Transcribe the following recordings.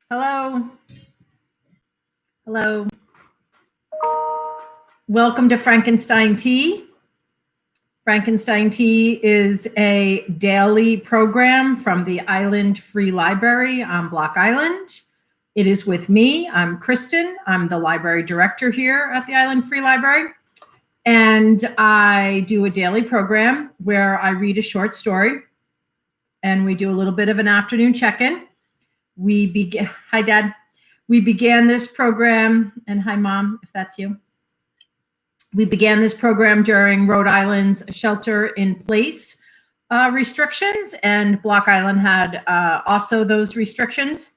Hello. Hello. Welcome to Frankenstein Tea. Frankenstein Tea is a daily program from the Island Free Library on Block Island. It is with me. I'm Kristen. I'm the library director here at the Island Free Library. And I do a daily program where I read a short story and we do a little bit of an afternoon check-in. Hi, Dad. We began this program, and hi, Mom, if that's you. We began this program during Rhode Island's shelter-in-place restrictions, and Block Island had also those restrictions.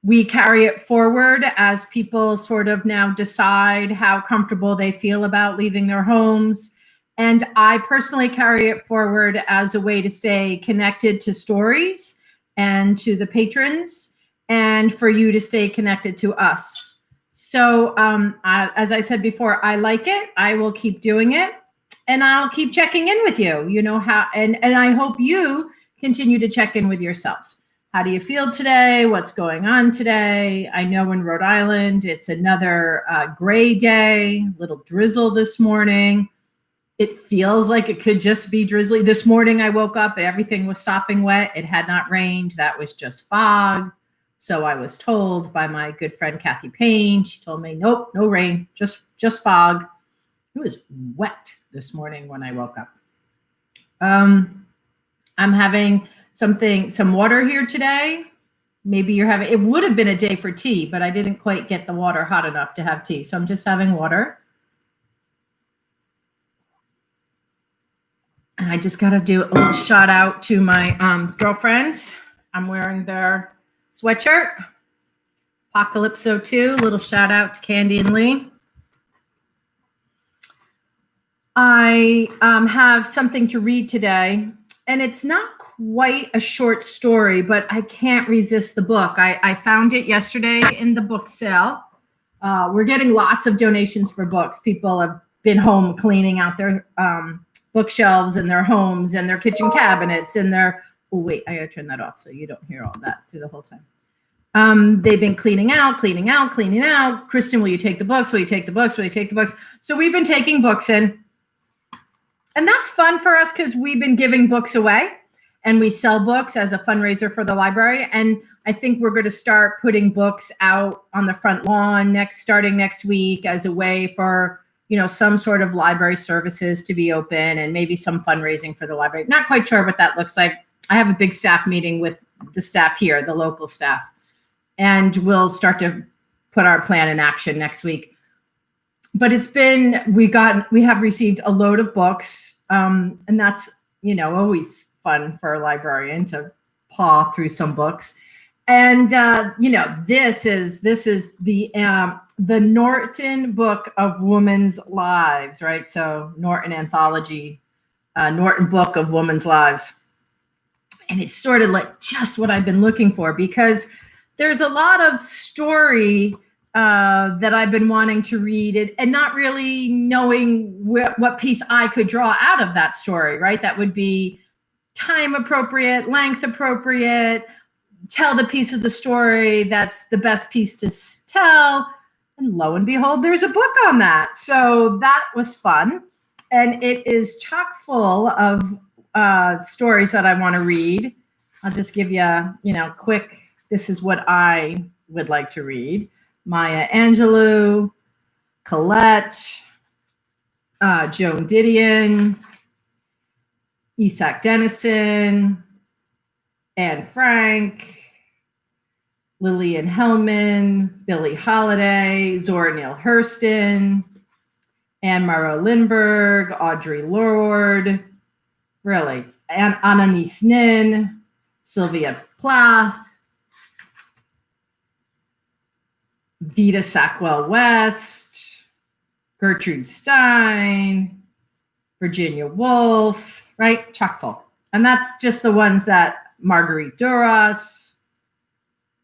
We carry it forward as people sort of now decide how comfortable they feel about leaving their homes. And I personally carry it forward as a way to stay connected to stories and to the patrons, and for you to stay connected to us. So as I said before, I like it. I will keep doing it, and I'll keep checking in with you. You know how, and I hope you continue to check in with yourselves. How do you feel today? What's going on today? I know in Rhode Island, it's another gray day, little drizzle this morning. It feels like it could just be drizzly. This morning I woke up and everything was sopping wet. It had not rained. That was just fog. So I was told by my good friend Kathy Payne. She told me, nope, no rain, just fog. It was wet this morning when I woke up. I'm having some water here today. Maybe you're having, it would have been a day for tea, but I didn't quite get the water hot enough to have tea. So I'm just having water. And I just got to do a little shout out to my girlfriends. I'm wearing their sweatshirt, Apocalypso 2, little shout out to Candy and Lee. I have something to read today, and it's not quite a short story, but I can't resist the book. I found it yesterday in the book sale. We're getting lots of donations for books. People have been home cleaning out their bookshelves in their homes and their kitchen cabinets and their, oh wait, I gotta turn that off so you don't hear all that through the whole time. They've been cleaning out. Kristen, will you take the books? Will you take the books? Will you take the books? So we've been taking books in. And that's fun for us because we've been giving books away, and we sell books as a fundraiser for the library. And I think we're going to start putting books out on the front lawn starting next week as a way for, some sort of library services to be open and maybe some fundraising for the library. Not quite sure what that looks like. I have a big staff meeting with the staff here, the local staff, and we'll start to put our plan in action next week. But we have received a load of books, and that's, always fun for a librarian to paw through some books. And, this is the Norton Book of Women's Lives, right? So Norton Anthology, Norton Book of Women's Lives. And it's sort of like just what I've been looking for, because there's a lot of story that I've been wanting to read and not really knowing what piece I could draw out of that story, right? That would be time appropriate, length appropriate, tell the piece of the story that's the best piece to tell. And lo and behold, there's a book on that. So that was fun. And it is chock full of stories that I want to read. I'll just give you, quick, this is what I would like to read. Maya Angelou, Colette, Joan Didion, Isak Dinesen, Anne Frank, Lillian Hellman, Billie Holiday, Zora Neale Hurston, Anne Morrow Lindbergh, Audre Lorde, really, Annalise Nin, Sylvia Plath, Vita Sackville-West, Gertrude Stein, Virginia Woolf, right? Chock full. And that's just the ones that Marguerite Duras,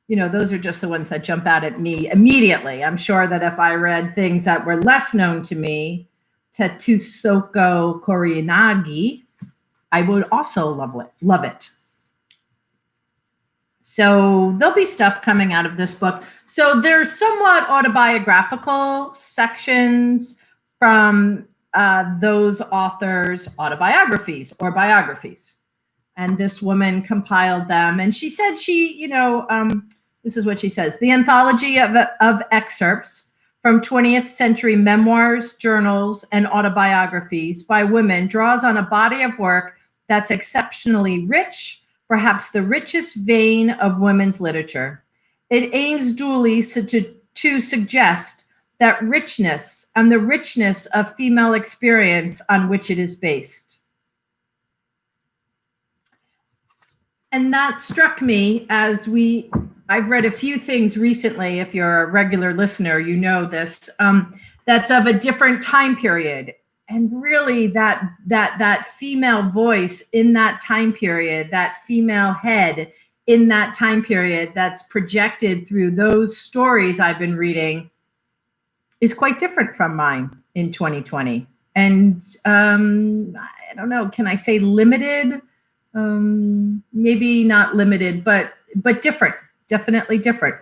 those are just the ones that jump out at me immediately. I'm sure that if I read things that were less known to me, Tetsuko Koreanagi, I would also love it. So there'll be stuff coming out of this book. So there's somewhat autobiographical sections from those authors' autobiographies or biographies. And this woman compiled them. And she said this is what she says: the anthology of excerpts from 20th century memoirs, journals, and autobiographies by women draws on a body of work that's exceptionally rich, perhaps the richest vein of women's literature. It aims duly to suggest that richness and the richness of female experience on which it is based. And that struck me as I've read a few things recently. If you're a regular listener, you know this, that's of a different time period. And really that female voice in that time period, that female head in that time period that's projected through those stories I've been reading is quite different from mine in 2020. And I don't know, can I say limited? Maybe not limited, but different, definitely different.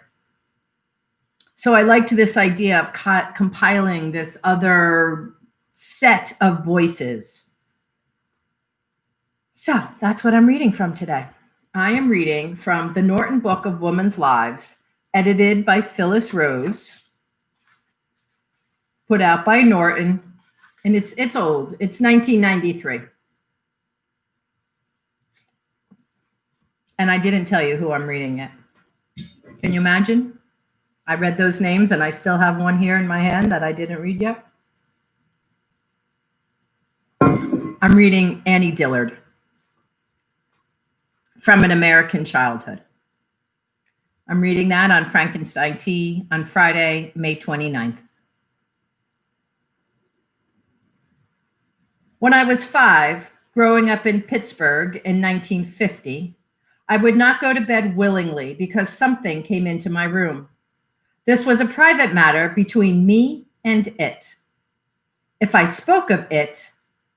So I liked this idea of compiling this other set of voices. So that's what I'm reading from today. I am reading from the Norton Book of Women's Lives, edited by Phyllis Rose, put out by Norton, and it's old. It's 1993. And I didn't tell you who I'm reading it. Can you imagine? I read those names and I still have one here in my hand that I didn't read yet. I'm reading Annie Dillard, From an American Childhood. I'm reading that on Frankenstein Tea on Friday, May 29th. When I was 5, growing up in Pittsburgh in 1950, I would not go to bed willingly because something came into my room. This was a private matter between me and it. If I spoke of it,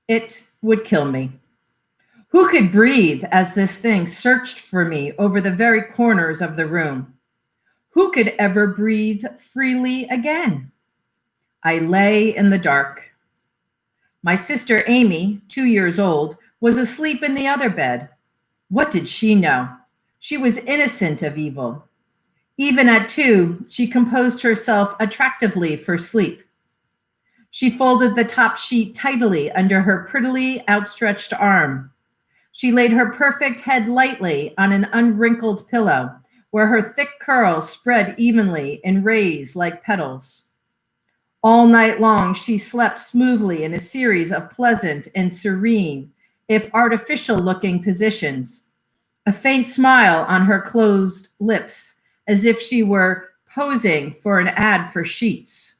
it would kill me. Who could breathe as this thing searched for me over the very corners of the room? Who could ever breathe freely again? I lay in the dark. My sister Amy, 2 years old, was asleep in the other bed. What did she know? She was innocent of evil. Even at 2, she composed herself attractively for sleep. She folded the top sheet tidily under her prettily outstretched arm. She laid her perfect head lightly on an unwrinkled pillow, where her thick curls spread evenly in rays like petals. All night long, she slept smoothly in a series of pleasant and serene, if artificial-looking positions, a faint smile on her closed lips, as if she were posing for an ad for sheets.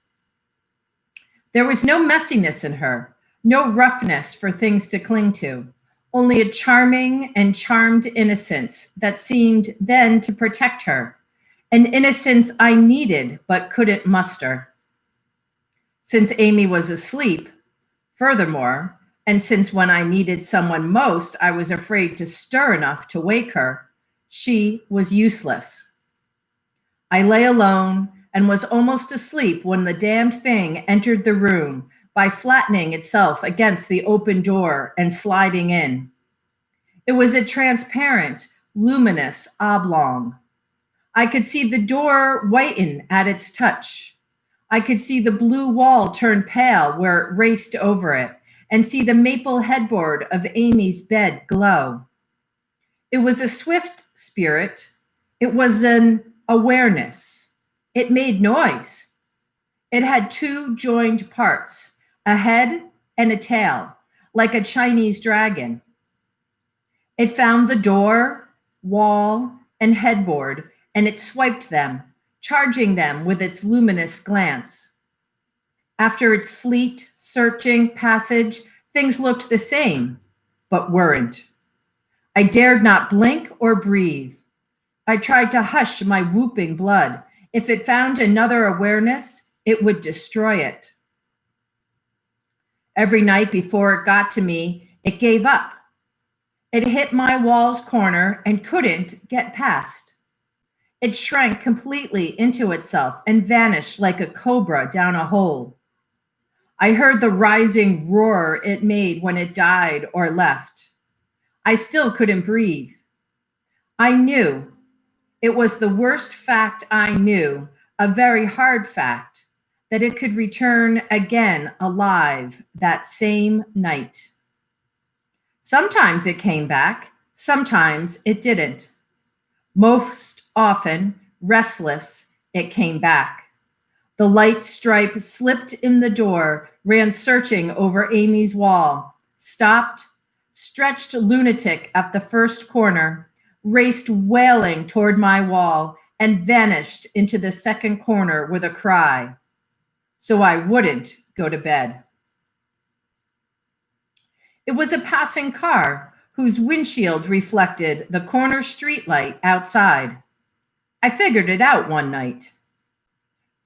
There was no messiness in her, no roughness for things to cling to, only a charming and charmed innocence that seemed then to protect her, an innocence I needed but couldn't muster. Since Amy was asleep, furthermore, and since when I needed someone most, I was afraid to stir enough to wake her, she was useless. I lay alone and was almost asleep when the damned thing entered the room by flattening itself against the open door and sliding in. It was a transparent, luminous oblong. I could see the door whiten at its touch. I could see the blue wall turn pale where it raced over it, and see the maple headboard of Amy's bed glow. It was a swift spirit. It was an awareness. It made noise. It had 2 joined parts, a head and a tail, like a Chinese dragon. It found the door, wall, and headboard, and it swiped them, charging them with its luminous glance. After its fleet, searching passage, things looked the same, but weren't. I dared not blink or breathe. I tried to hush my whooping blood. If it found another awareness, it would destroy it. Every night before it got to me, it gave up. It hit my wall's corner and couldn't get past. It shrank completely into itself and vanished like a cobra down a hole. I heard the rising roar it made when it died or left. I still couldn't breathe. I knew it was the worst fact I knew, a very hard fact, that it could return again alive that same night. Sometimes it came back, sometimes it didn't. Most often, restless, it came back. The light stripe slipped in the door, ran searching over Amy's wall, stopped, stretched lunatic at the first corner, raced wailing toward my wall, and vanished into the second corner with a cry. So I wouldn't go to bed. It was a passing car whose windshield reflected the corner streetlight outside. I figured it out one night.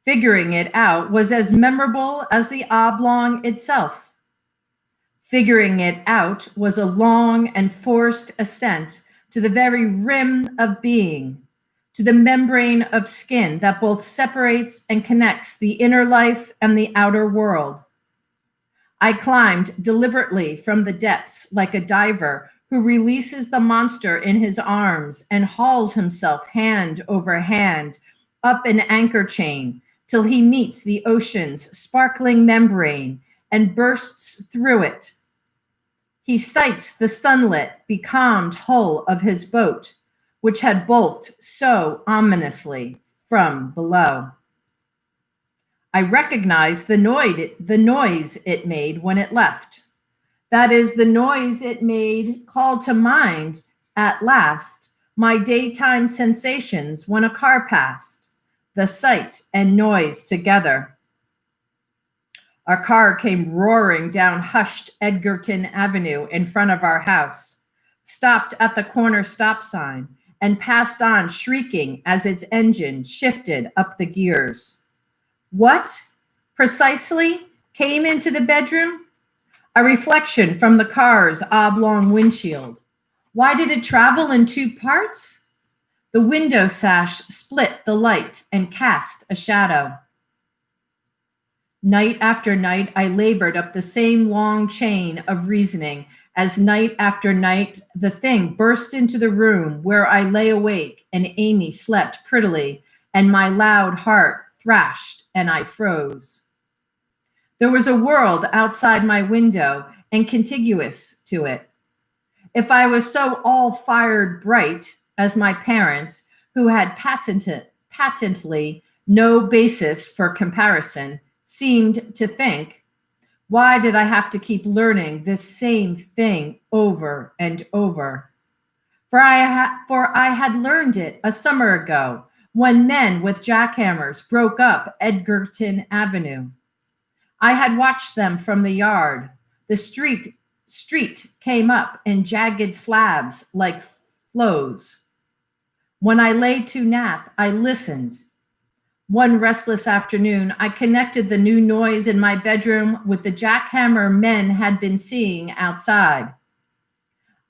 Figuring it out was as memorable as the oblong itself. Figuring it out was a long and forced ascent to the very rim of being, to the membrane of skin that both separates and connects the inner life and the outer world. I climbed deliberately from the depths like a diver who releases the monster in his arms and hauls himself hand over hand up an anchor chain till he meets the ocean's sparkling membrane and bursts through it. He sights the sunlit, becalmed hull of his boat, which had bulked so ominously from below. I recognized the noise it made when it left. That is, the noise it made called to mind, at last, my daytime sensations when a car passed, the sight and noise together. Our car came roaring down hushed Edgerton Avenue in front of our house, stopped at the corner stop sign, and passed on shrieking as its engine shifted up the gears. What, precisely, came into the bedroom? A reflection from the car's oblong windshield. Why did it travel in two parts? The window sash split the light and cast a shadow. Night after night, I labored up the same long chain of reasoning as night after night, the thing burst into the room where I lay awake and Amy slept prettily and my loud heart thrashed and I froze. There was a world outside my window and contiguous to it. If I was so all-fired bright as my parents, who had patently no basis for comparison, seemed to think, why did I have to keep learning this same thing over and over? For I had learned it a summer ago when men with jackhammers broke up Edgerton Avenue. I had watched them from the yard. The street came up in jagged slabs like flows. When I lay to nap, I listened. One restless afternoon, I connected the new noise in my bedroom with the jackhammer men had been seeing outside.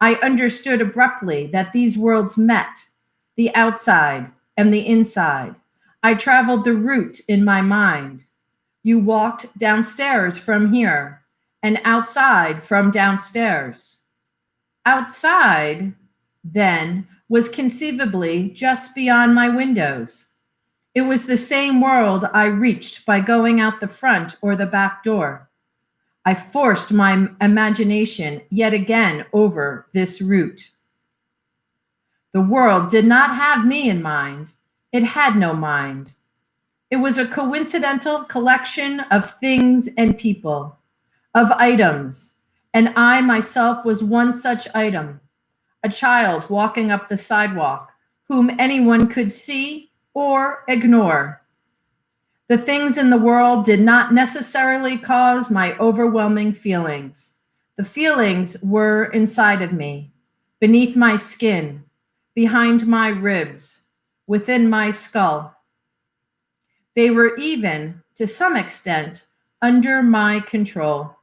I understood abruptly that these worlds met, the outside and the inside. I traveled the route in my mind. You walked downstairs from here, and outside from downstairs. Outside, then, was conceivably just beyond my windows. It was the same world I reached by going out the front or the back door. I forced my imagination yet again over this route. The world did not have me in mind. It had no mind. It was a coincidental collection of things and people, of items, and I myself was one such item, a child walking up the sidewalk, whom anyone could see or ignore. The things in the world did not necessarily cause my overwhelming feelings. The feelings were inside of me, beneath my skin, behind my ribs, within my skull. They were even, to some extent, under my control.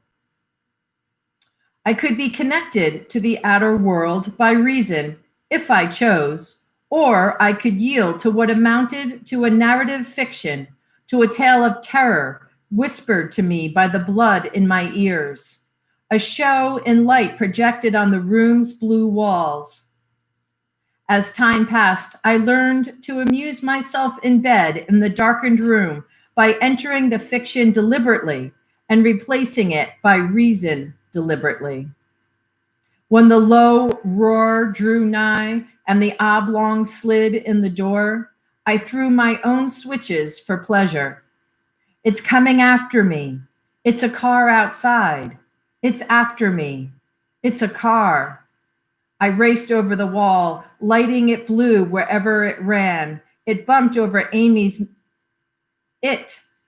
I could be connected to the outer world by reason, if I chose, Or I could yield to what amounted to a narrative fiction, to a tale of terror whispered to me by the blood in my ears, a show in light projected on the room's blue walls. As time passed, I learned to amuse myself in bed in the darkened room by entering the fiction deliberately and replacing it by reason deliberately. When the low roar drew nigh and the oblong slid in the door, I threw my own switches for pleasure. It's coming after me. It's a car outside. It's after me. It's a car. I raced over the wall, lighting it blue wherever it ran. It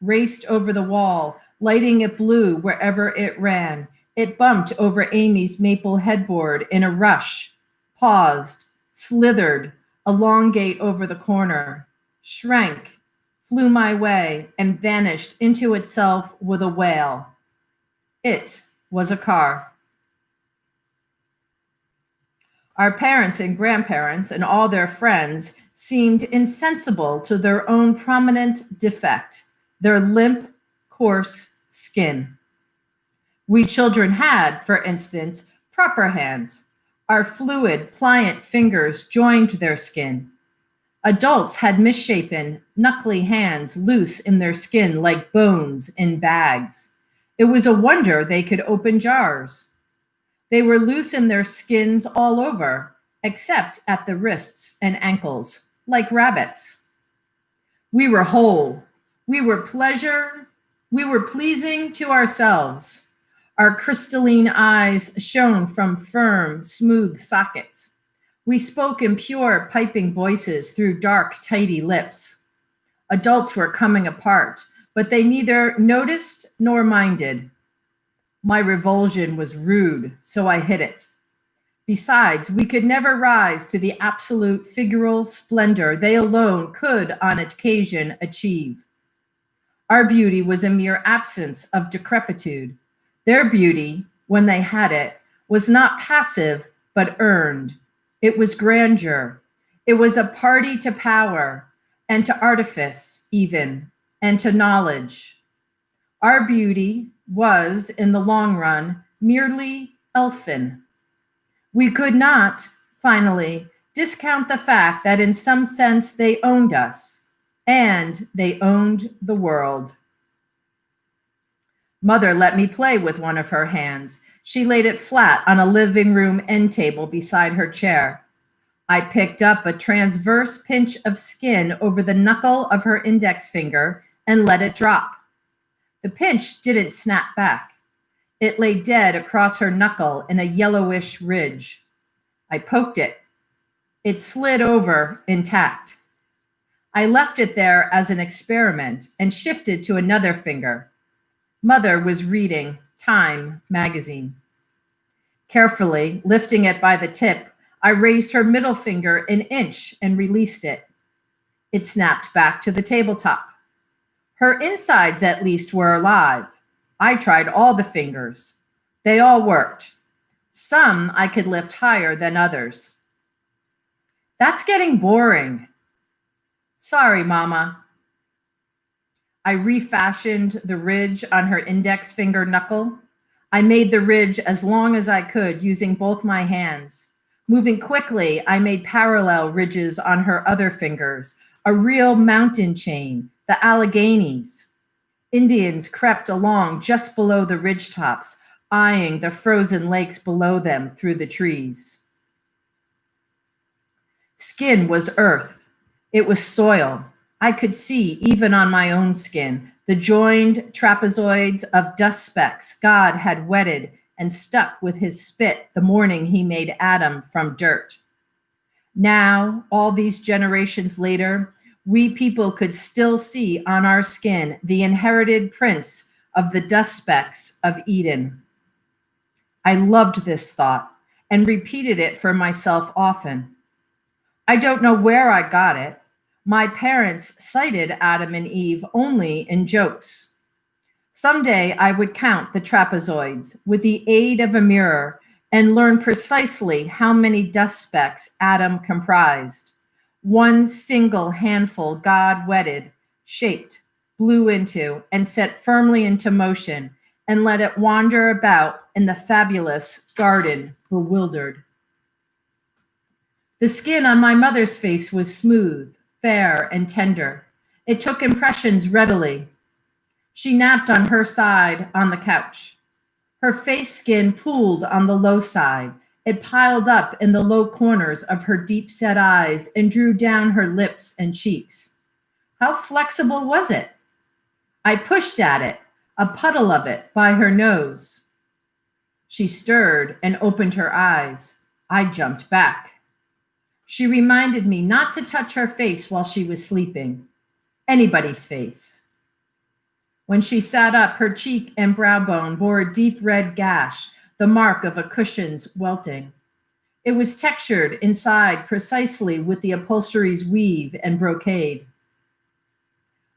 raced over the wall, lighting it blue wherever it ran. It bumped over Amy's maple headboard in a rush, paused, slithered, elongate over the corner, shrank, flew my way, and vanished into itself with a wail. It was a car. Our parents and grandparents and all their friends seemed insensible to their own prominent defect, their limp, coarse skin. We children had, for instance, proper hands. Our fluid, pliant fingers joined their skin. Adults had misshapen, knuckly hands loose in their skin like bones in bags. It was a wonder they could open jars. They were loose in their skins all over, except at the wrists and ankles, like rabbits. We were whole. We were pleasing to ourselves. Our crystalline eyes shone from firm, smooth sockets. We spoke in pure, piping voices through dark, tidy lips. Adults were coming apart, but they neither noticed nor minded. My revulsion was rude, so I hid it. Besides, we could never rise to the absolute figural splendor they alone could on occasion achieve. Our beauty was a mere absence of decrepitude. Their beauty, when they had it, was not passive, but earned. It was grandeur. It was a party to power, and to artifice even, and to knowledge. Our beauty was, in the long run, merely elfin. We could not, finally, discount the fact that in some sense they owned us, and they owned the world. Mother let me play with one of her hands. She laid it flat on a living room end table beside her chair. I picked up a transverse pinch of skin over the knuckle of her index finger and let it drop. The pinch didn't snap back. It lay dead across her knuckle in a yellowish ridge. I poked it. It slid over intact. I left it there as an experiment and shifted to another finger. Mother was reading Time magazine. Carefully, lifting it by the tip, I raised her middle finger an inch and released it. It snapped back to the tabletop. Her insides, at least, were alive. I tried all the fingers. They all worked. Some I could lift higher than others. That's getting boring. Sorry, Mama. I refashioned the ridge on her index finger knuckle. I made the ridge as long as I could using both my hands. Moving quickly, I made parallel ridges on her other fingers, a real mountain chain, the Alleghenies. Indians crept along just below the ridgetops, eyeing the frozen lakes below them through the trees. Skin was earth. It was soil. I could see, even on my own skin, the joined trapezoids of dust specks God had wetted and stuck with his spit the morning he made Adam from dirt. Now, all these generations later, we people could still see on our skin the inherited prints of the dust specks of Eden. I loved this thought and repeated it for myself often. I don't know where I got it. My parents cited Adam and Eve only in jokes. Someday I would count the trapezoids with the aid of a mirror and learn precisely how many dust specks Adam comprised. One single handful God wetted, shaped, blew into, and set firmly into motion, and let it wander about in the fabulous garden bewildered. The skin on my mother's face was smooth, fair, and tender. It took impressions readily. She napped on her side on the couch. Her face skin pooled on the low side. It piled up in the low corners of her deep-set eyes and drew down her lips and cheeks. How flexible was it? I pushed at it, a puddle of it, by her nose. She stirred and opened her eyes. I jumped back. She reminded me not to touch her face while she was sleeping. Anybody's face. When she sat up, her cheek and brow bone bore a deep red gash, the mark of a cushion's welting. It was textured inside precisely with the upholstery's weave and brocade.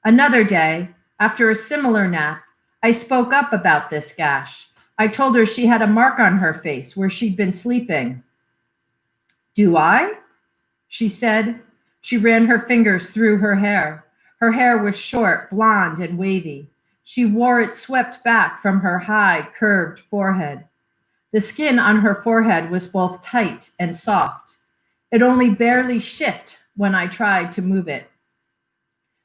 Another day, after a similar nap, I spoke up about this gash. I told her she had a mark on her face where she'd been sleeping. Do I? She said. She ran her fingers through her hair. Her hair was short, blonde, and wavy. She wore it swept back from her high, curved forehead. The skin on her forehead was both tight and soft. It only barely shifted when I tried to move it.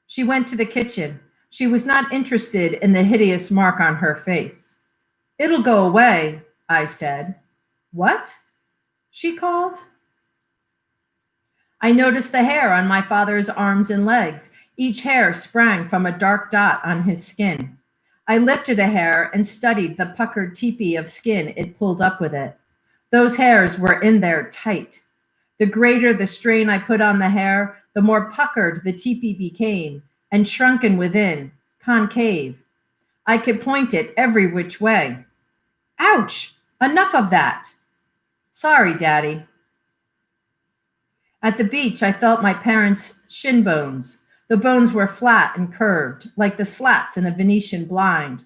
She went to the kitchen. She was not interested in the hideous mark on her face. It'll go away, I said. What? She called. I noticed the hair on my father's arms and legs. Each hair sprang from a dark dot on his skin. I lifted a hair and studied the puckered teepee of skin it pulled up with it. Those hairs were in there tight. The greater the strain I put on the hair, the more puckered the teepee became, and shrunken within, concave. I could point it every which way. Ouch! Enough of that! Sorry, Daddy. At the beach, I felt my parents' shin bones. The bones were flat and curved, like the slats in a Venetian blind.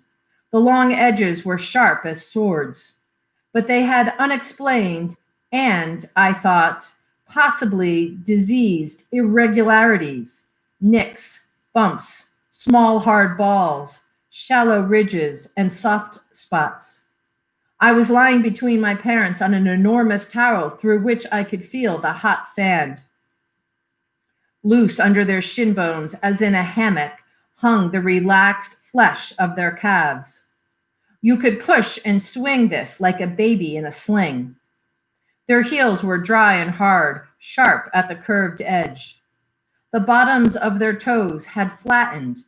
The long edges were sharp as swords. But they had unexplained and, I thought, possibly diseased irregularities, nicks, bumps, small hard balls, shallow ridges, and soft spots. I was lying between my parents on an enormous towel through which I could feel the hot sand. Loose under their shin bones, as in a hammock, hung the relaxed flesh of their calves. You could push and swing this like a baby in a sling. Their heels were dry and hard, sharp at the curved edge. The bottoms of their toes had flattened,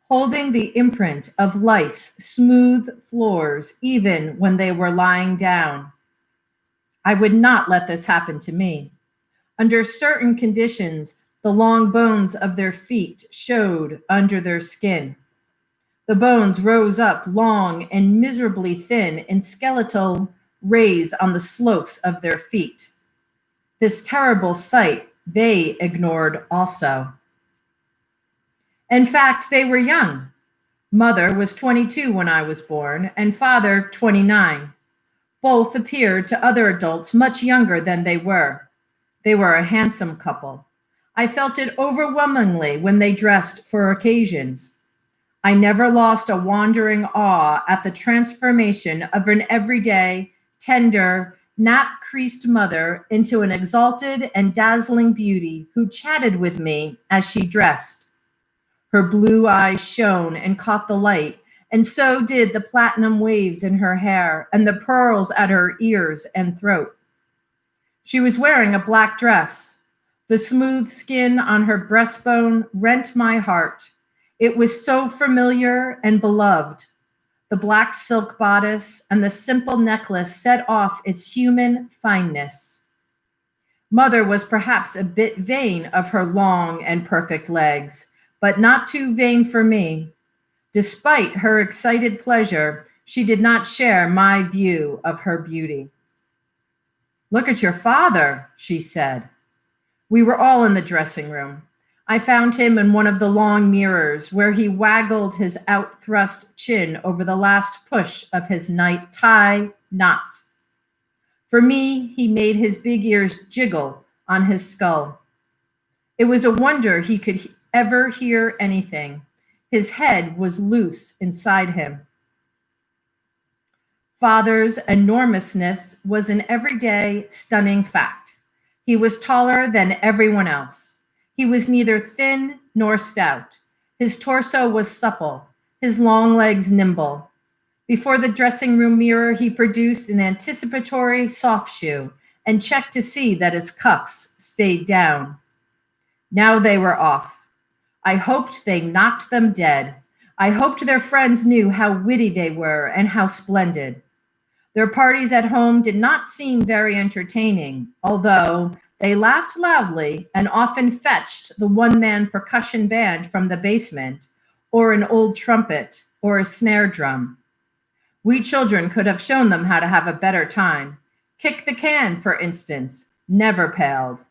holding the imprint of life's smooth floors even when they were lying down. I would not let this happen to me. Under certain conditions, the long bones of their feet showed under their skin. The bones rose up long and miserably thin in skeletal rays on the slopes of their feet. This terrible sight they ignored also. In fact, they were young. Mother was 22 when I was born, and father 29. Both appeared to other adults much younger than they were. They were a handsome couple. I felt it overwhelmingly when they dressed for occasions. I never lost a wandering awe at the transformation of an everyday, tender, nap-creased mother into an exalted and dazzling beauty who chatted with me as she dressed. Her blue eyes shone and caught the light, and so did the platinum waves in her hair and the pearls at her ears and throat. She was wearing a black dress. The smooth skin on her breastbone rent my heart. It was so familiar and beloved. The black silk bodice and the simple necklace set off its human fineness. Mother was perhaps a bit vain of her long and perfect legs, but not too vain for me. Despite her excited pleasure, she did not share my view of her beauty. Look at your father, she said. We were all in the dressing room. I found him in one of the long mirrors where he waggled his out-thrust chin over the last push of his night tie knot. For me, he made his big ears jiggle on his skull. It was a wonder he could ever hear anything. His head was loose inside him. Father's enormousness was an everyday, stunning fact. He was taller than everyone else. He was neither thin nor stout. His torso was supple, his long legs nimble. Before the dressing room mirror, he produced an anticipatory soft shoe and checked to see that his cuffs stayed down. Now they were off. I hoped they knocked them dead. I hoped their friends knew how witty they were and how splendid. Their parties at home did not seem very entertaining, although they laughed loudly and often fetched the one-man percussion band from the basement, or an old trumpet, or a snare drum. We children could have shown them how to have a better time. Kick the can, for instance, never paled.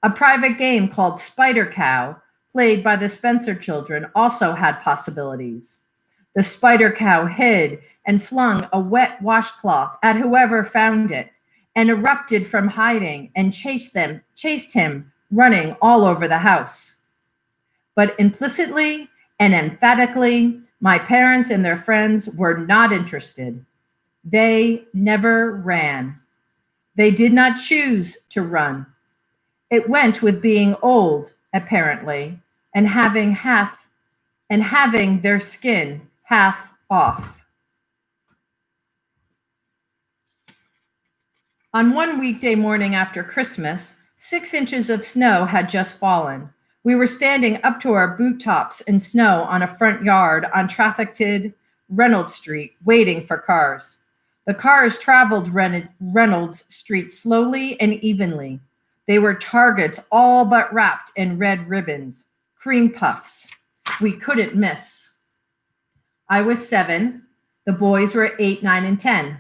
A private game called Spider Cow, played by the Spencer children, also had possibilities. The Spider Cow hid and flung a wet washcloth at whoever found it, and erupted from hiding and chased him, running all over the house. But implicitly and emphatically, my parents and their friends were not interested. They never ran. They did not choose to run. It went with being old, apparently, and having their skin half off. On one weekday morning after Christmas, 6 inches of snow had just fallen. We were standing up to our boot tops in snow on a front yard on trafficked Reynolds Street, waiting for cars. The cars traveled Reynolds Street slowly and evenly. They were targets all but wrapped in red ribbons, cream puffs. We couldn't miss. I was 7. The boys were 8, 9, and 10.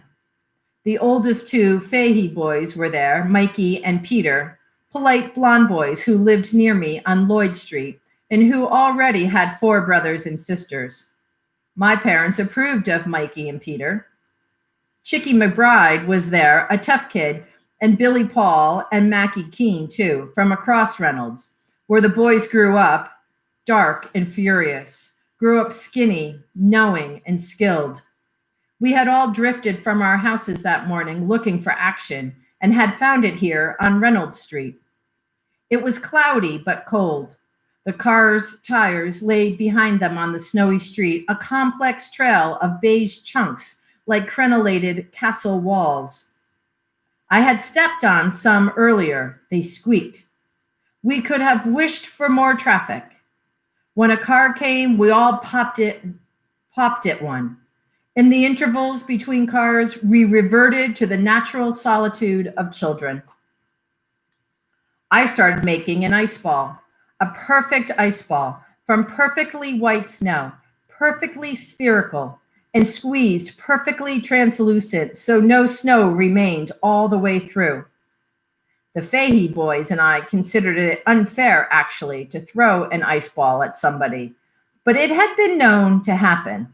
The oldest 2 Fahey boys were there, Mikey and Peter, polite blonde boys who lived near me on Lloyd Street and who already had 4 brothers and sisters. My parents approved of Mikey and Peter. Chicky McBride was there, a tough kid, and Billy Paul and Mackie Keene, too, from across Reynolds, where the boys grew up, dark and furious, grew up skinny, knowing, and skilled. We had all drifted from our houses that morning looking for action and had found it here on Reynolds Street. It was cloudy but cold. The cars' tires laid behind them on the snowy street, a complex trail of beige chunks like crenellated castle walls. I had stepped on some earlier. They squeaked. We could have wished for more traffic. When a car came, we all popped at one. In the intervals between cars, we reverted to the natural solitude of children. I started making an ice ball, a perfect ice ball from perfectly white snow, perfectly spherical, and squeezed perfectly translucent so no snow remained all the way through. The Fahey boys and I considered it unfair, actually, to throw an ice ball at somebody, but it had been known to happen.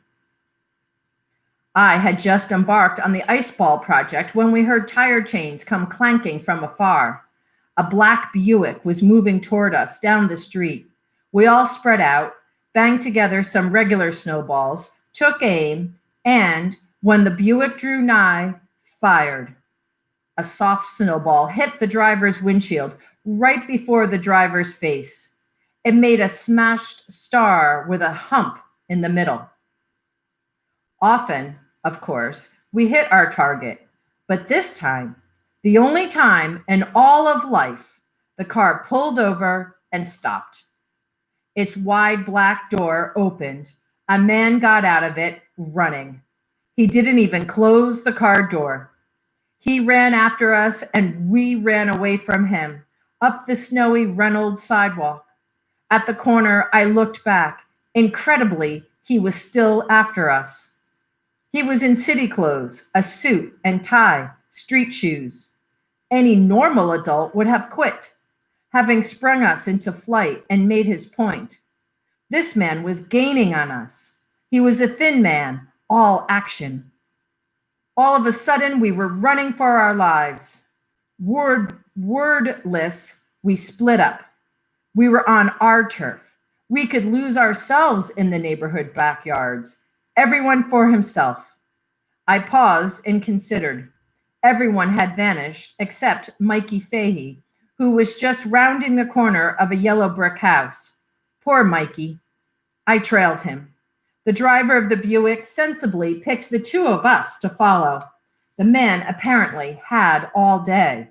I had just embarked on the ice ball project when we heard tire chains come clanking from afar. A black Buick was moving toward us down the street. We all spread out, banged together some regular snowballs, took aim, and, when the Buick drew nigh, fired. A soft snowball hit the driver's windshield right before the driver's face. It made a smashed star with a hump in the middle. Often, of course, we hit our target, but this time, the only time in all of life, the car pulled over and stopped. Its wide black door opened. A man got out of it running. He didn't even close the car door. He ran after us and we ran away from him, up the snowy Reynolds sidewalk. At the corner, I looked back. Incredibly, he was still after us. He was in city clothes, a suit and tie, street shoes. Any normal adult would have quit, having sprung us into flight and made his point. This man was gaining on us. He was a thin man, all action. All of a sudden, we were running for our lives. Wordless, we split up. We were on our turf. We could lose ourselves in the neighborhood backyards. Everyone for himself. I paused and considered. Everyone had vanished except Mikey Fahey, who was just rounding the corner of a yellow brick house. Poor Mikey. I trailed him. The driver of the Buick sensibly picked the two of us to follow. The man apparently had all day.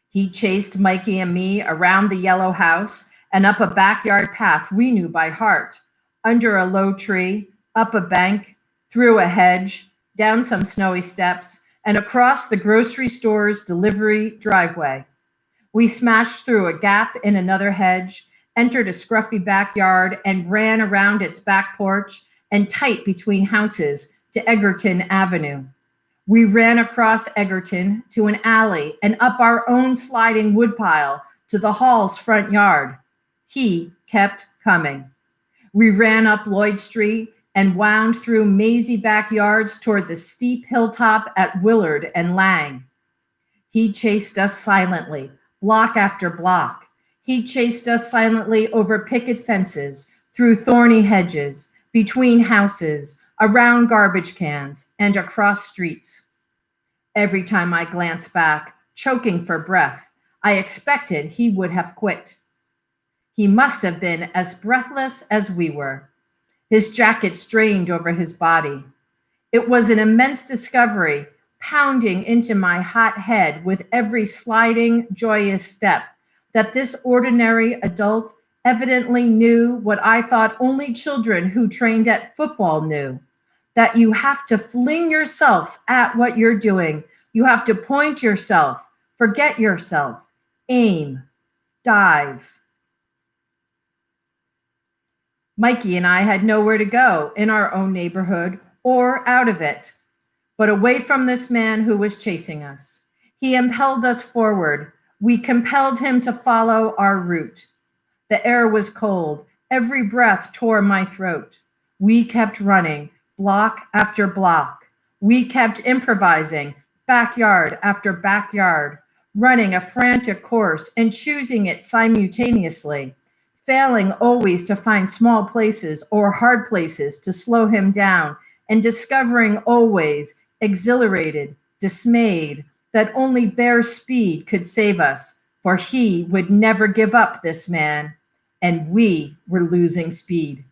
He chased Mikey and me around the yellow house and up a backyard path we knew by heart, under a low tree, up a bank, through a hedge, down some snowy steps, and across the grocery store's delivery driveway. We smashed through a gap in another hedge, entered a scruffy backyard, and ran around its back porch and tight between houses to Egerton Avenue. We ran across Egerton to an alley and up our own sliding woodpile to the hall's front yard. He kept coming. We ran up Lloyd Street and wound through mazy backyards toward the steep hilltop at Willard and Lang. He chased us silently, block after block. He chased us silently over picket fences, through thorny hedges, between houses, around garbage cans, and across streets. Every time I glanced back, choking for breath, I expected he would have quit. He must have been as breathless as we were. His jacket strained over his body. It was an immense discovery, pounding into my hot head with every sliding, joyous step, that this ordinary adult evidently knew what I thought only children who trained at football knew, that you have to fling yourself at what you're doing. You have to point yourself, forget yourself, aim, dive. Mikey and I had nowhere to go in our own neighborhood or out of it, but away from this man who was chasing us. He impelled us forward. We compelled him to follow our route. The air was cold. Every breath tore my throat. We kept running, block after block. We kept improvising, backyard after backyard, running a frantic course and choosing it simultaneously, failing always to find small places or hard places to slow him down, and discovering always, exhilarated, dismayed, that only bare speed could save us, for he would never give up, this man, and we were losing speed.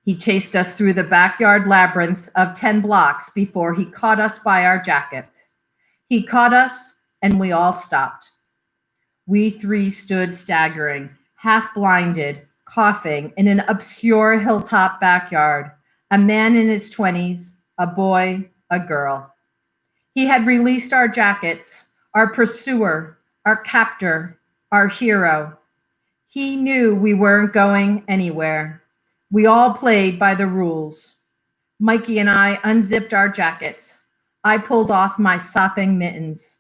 He chased us through the backyard labyrinths of 10 blocks before he caught us by our jackets. He caught us, and we all stopped. We three stood staggering, half blinded, coughing in an obscure hilltop backyard, a man in his 20s, a boy, a girl. He had released our jackets, our pursuer, our captor, our hero. He knew we weren't going anywhere. We all played by the rules. Mikey and I unzipped our jackets. I pulled off my sopping mittens.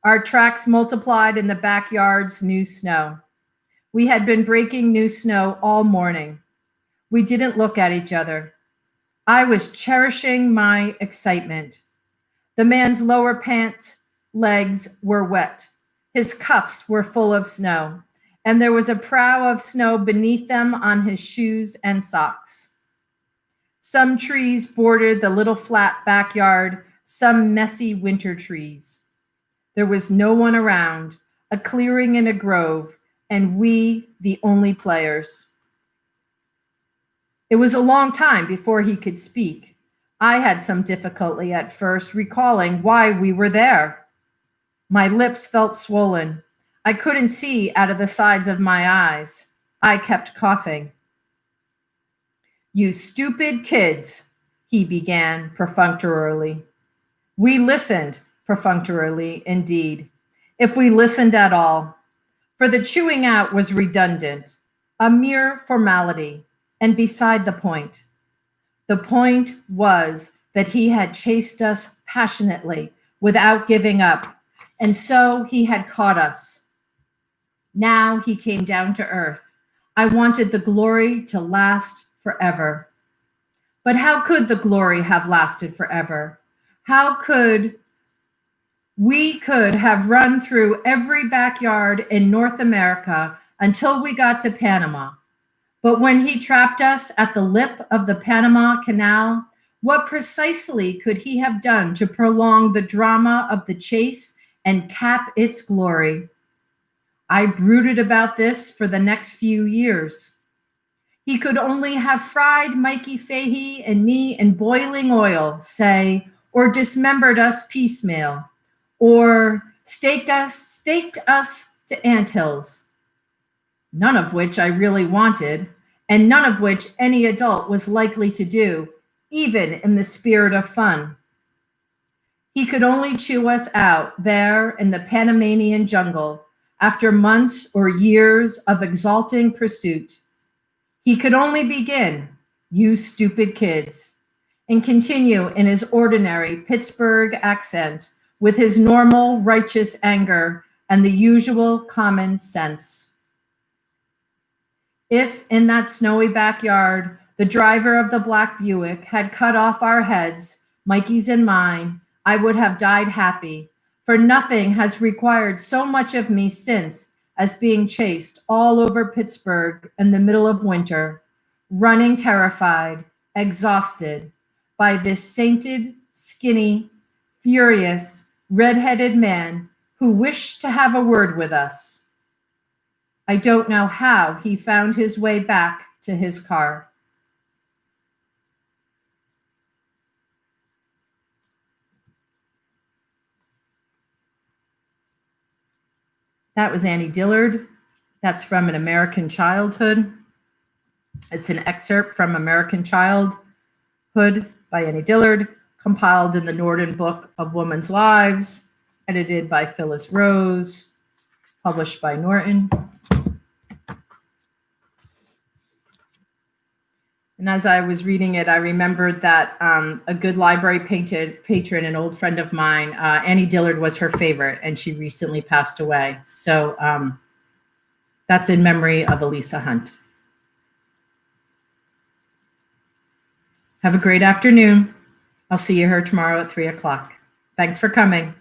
Our tracks multiplied in the backyard's new snow. We had been breaking new snow all morning. We didn't look at each other. I was cherishing my excitement. The man's lower pants legs were wet. His cuffs were full of snow, and there was a prow of snow beneath them on his shoes and socks. Some trees bordered the little flat backyard, some messy winter trees. There was no one around, a clearing in a grove, and we the only players. It was a long time before he could speak. I had some difficulty at first recalling why we were there. My lips felt swollen. I couldn't see out of the sides of my eyes. I kept coughing. "You stupid kids," he began perfunctorily. We listened, perfunctorily indeed, if we listened at all, for the chewing out was redundant, a mere formality, and beside the point. The point was that he had chased us passionately without giving up, and so he had caught us. Now he came down to earth. I wanted the glory to last forever. But how could the glory have lasted forever? How could We could have run through every backyard in North America until we got to Panama. But when he trapped us at the lip of the Panama Canal, what precisely could he have done to prolong the drama of the chase and cap its glory? I brooded about this for the next few years. He could only have fried Mikey Fahey and me in boiling oil, say, or dismembered us piecemeal, or staked us to anthills, none of which I really wanted, and none of which any adult was likely to do, even in the spirit of fun. He could only chew us out there in the Panamanian jungle after months or years of exalting pursuit. He could only begin, "You stupid kids," and continue in his ordinary Pittsburgh accent with his normal righteous anger and the usual common sense. If in that snowy backyard, the driver of the black Buick had cut off our heads, Mikey's and mine, I would have died happy, for nothing has required so much of me since as being chased all over Pittsburgh in the middle of winter, running terrified, exhausted, by this sainted, skinny, furious, red-headed man who wished to have a word with us. I don't know how he found his way back to his car. That was Annie Dillard. That's from An American Childhood. It's an excerpt from American Childhood by Annie Dillard, compiled in the Norden Book of Women's Lives, edited by Phyllis Rose, published by Norton. And as I was reading it, I remembered that a good library patron, an old friend of mine, Annie Dillard was her favorite, and she recently passed away. So that's in memory of Elisa Hunt. Have a great afternoon. I'll see you here tomorrow at 3 o'clock. Thanks for coming.